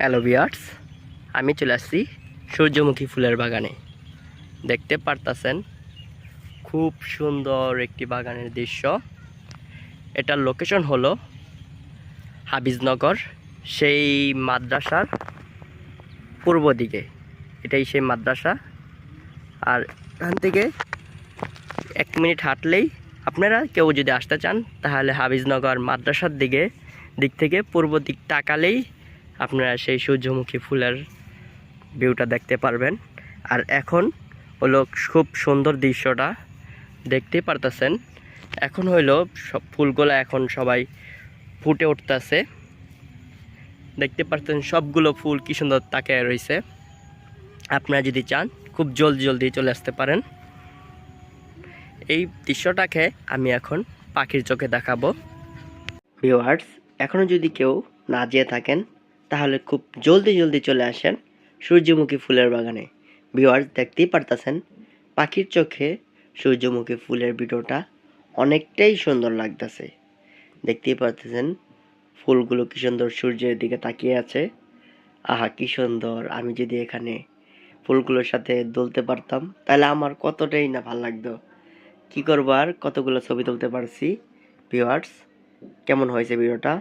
Hello viewers, আমি চলে আসছি সূর্যমুখী ফুলের বাগানে। দেখতে পারতাছেন খুব সুন্দর একটি বাগানের দৃশ্য। এটার লোকেশন হলো হাফিজনগর, সেই মাদ্রাসার পূর্ব দিকে। এটাই সেই মাদ্রাসা। আর এখান থেকে 1 মিনিট হাঁটলেই আপনারা কেউ যদি আসতে চান তাহলে হাফিজনগর মাদ্রাসার দিক থেকে পূর্ব দিক তাকালেই আপনারা সেই সূর্যমুখী ফুলের ভিউটা দেখতে পারবেন। আর এখন হলো খুব সুন্দর দৃশ্যটা দেখতে পারতেছেন। এখন হইলো সব ফুলগুলো এখন সবাই ফুটে উঠতেছে। দেখতে পাচ্ছেন সবগুলো ফুল কি সুন্দর তাকিয়ে রয়েছে। আপনারা যদি চান খুব জলদি চলে আসতে পারেন। এই দৃশ্যটাকে আমি এখন পাখির চোখে দেখাবো। ভিউয়ার্স, এখনও যদি কেউ না যেয়ে থাকেন তাহলে খুব জলদি চলে আসেন সূর্যমুখী ফুলের বাগানে। ভিউয়ার্স, দেখতেই পারতেছেন পাখির চোখে সূর্যমুখী ফুলের ভিডিওটা অনেকটাই সুন্দর লাগতেছে। দেখতেই পারতেছেন ফুলগুলো কি সুন্দর সূর্যের দিকে তাকিয়ে আছে। আহা, কি সুন্দর! আমি যদি এখানে ফুলগুলোর সাথে দুলতে পারতাম তাহলে আমার কতটাই না ভালো লাগতো। কি করবো আর, কতগুলো ছবি তুলতে পারছি। ভিউয়ার্স, কেমন হয়েছে ভিডিওটা?